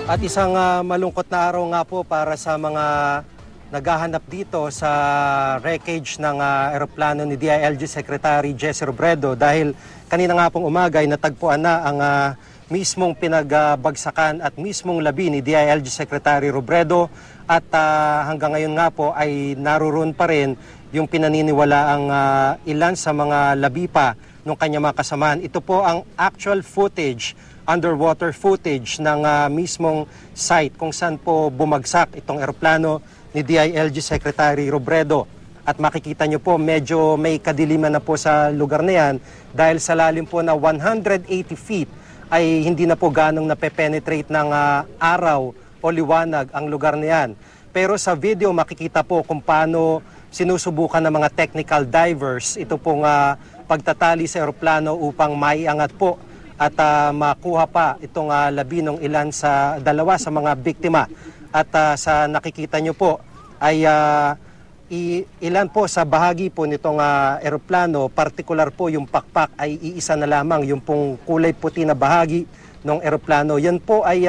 At isang malungkot na araw nga po para sa mga naghahanap dito sa wreckage ng eroplano ni DILG Secretary Jesse Robredo dahil kanina nga pong umaga ay natagpuan na ang mismong pinagbagsakan at mismong labi ni DILG Secretary Robredo at hanggang ngayon nga po ay naroon pa rin yung pinaniniwalaang ilan sa mga labi pa ng kanyang mga kasamahan. Ito po ang actual footage, underwater footage ng mismong site kung saan po bumagsak itong eroplano ni DILG Secretary Robredo. At makikita nyo po medyo may kadiliman na po sa lugar na yan dahil sa lalim po na 180 feet ay hindi na po ganong napepenetrate ng araw o liwanag ang lugar na yan. Pero sa video makikita po kung paano sinusubukan ng mga technical divers ito pong pagtatali sa eroplano upang maiangat po at makuha pa itong labi ng dalawa sa mga biktima. At sa nakikita nyo po ay ilan po sa bahagi po nitong eroplano, partikular po yung pakpak ay iisa na lamang, yung pong kulay puti na bahagi ng eroplano. Yan po ay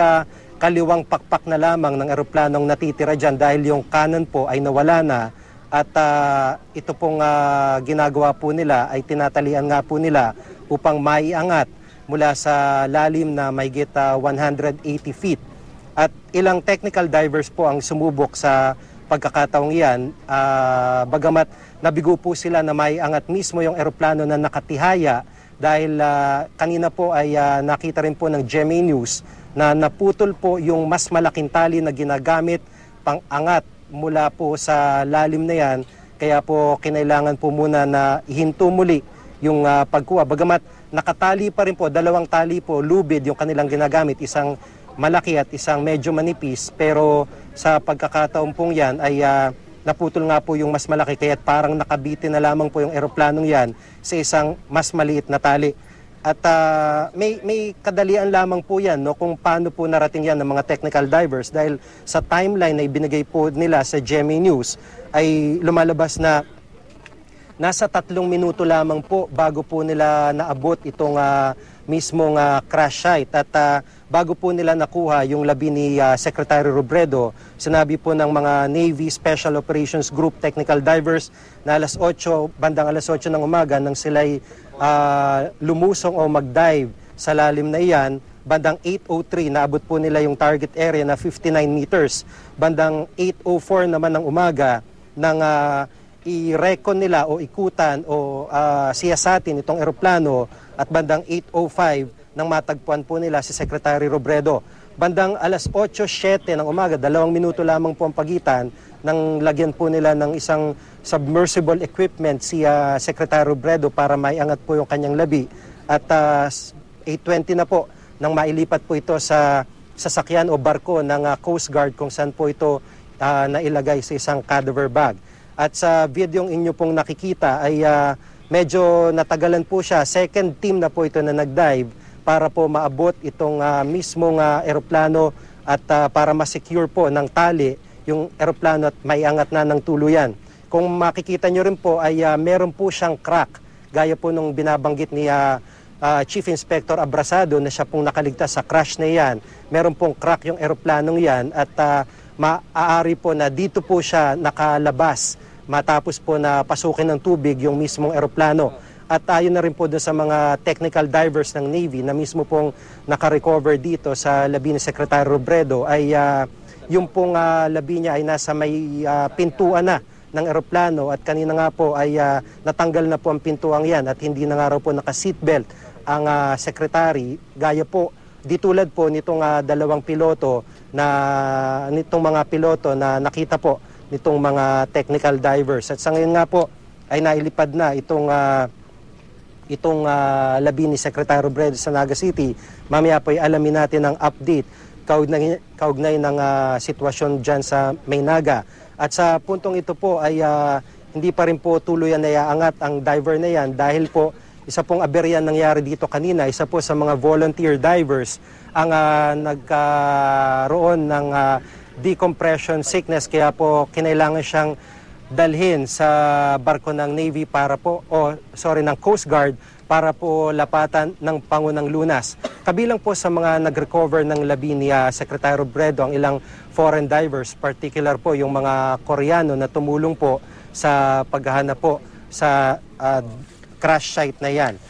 kaliwang pakpak na lamang ng eroplanong natitira dyan dahil yung kanan po ay nawala na. At ito pong ginagawa po nila ay tinatalian nga po nila upang maiangat mula sa lalim na mahigit 180 feet. At ilang technical divers po ang sumubok sa pagkakataong iyan. Bagamat nabigo po sila na maiangat mismo yung eroplano na nakatihaya dahil kanina po ay nakita rin po ng GMA News na naputol po yung mas malaking tali na ginagamit pang-angat mula po sa lalim na yan. Kaya po kinailangan po muna na ihinto muli yung pagkuha. Bagamat nakatali pa rin po, dalawang tali po, lubid yung kanilang ginagamit, isang malaki at isang medyo manipis, pero sa pagkakataon pong yan ay naputol nga po yung mas malaki kaya parang nakabitin na lamang po yung eroplanong yan sa isang mas maliit na tali. At may kadalian lamang po yan kung paano po narating yan ng mga technical divers dahil sa timeline na ibinigay po nila sa GMA News ay lumalabas na nasa 3 minuto lamang po bago po nila naabot itong mismong crash site. At bago po nila nakuha yung labi ni Secretary Robredo, sinabi po ng mga Navy Special Operations Group Technical Divers na bandang alas 8 ng umaga nang sila'y lumusong o mag-dive sa lalim na iyan, bandang 8:03 naabot po nila yung target area na 59 meters. Bandang 8:04 naman ng umaga nang i-recon nila o ikutan o siyasatin itong eroplano at bandang 8:05 nang matagpuan po nila si Secretary Robredo. Bandang alas 8:07 ng umaga, 2 minuto lamang po ang pagitan, nang lagyan po nila ng isang submersible equipment si Secretary Robredo para maiangat po yung kanyang labi. At 8:20 na po nang mailipat po ito sa sasakyan o barko ng Coast Guard kung saan po ito nailagay sa isang cadaver bag. At sa videong inyo pong nakikita ay medyo natagalan po siya. Second team na po ito na nag-dive para po maabot itong mismong eroplano at para ma-secure po ng tali yung eroplano at maiangat na ng tuluyan. Kung makikita nyo rin po ay meron po siyang crack gaya po nung binabanggit ni Chief Inspector Abrasado na siya pong nakaligtas sa crash na yan. Meron pong crack yung eroplanong yan at maaari po na dito po siya nakalabas matapos po na pasukin ng tubig yung mismong eroplano. At ayon na rin po doon sa mga technical divers ng Navy na mismo pong nakarecover dito sa labi ni Secretary Robredo ay yung pong labi niya ay nasa may pintuan na ng eroplano at kanina nga po ay natanggal na po ang pintuang yan at hindi na nga raw po naka-seatbelt ang secretary. Gaya po, di tulad po nitong dalawang piloto nitong mga piloto na nakita po nitong mga technical divers. At sa ngayon nga po ay nailipad na itong labi ni Secretary Robredo sa Naga City. Mamaya po ay alamin natin ang update kaugnay ng sitwasyon dyan sa Maynaga. At sa puntong ito po ay hindi pa rin po tuluyan na iaangat ang diver na yan dahil po isa pong aberyan nangyari dito kanina. Isa po sa mga volunteer divers ang nagkaroon ng decompression sickness kaya po kinailangan siyang dalhin sa barko ng Navy ng Coast Guard para po lapatan ng Pangunang Lunas. Kabilang po sa mga nag-recover ng labi ni Secretary Robredo ang ilang foreign divers, particular po yung mga Koreano na tumulong po sa paghahanap po sa crash site na yan.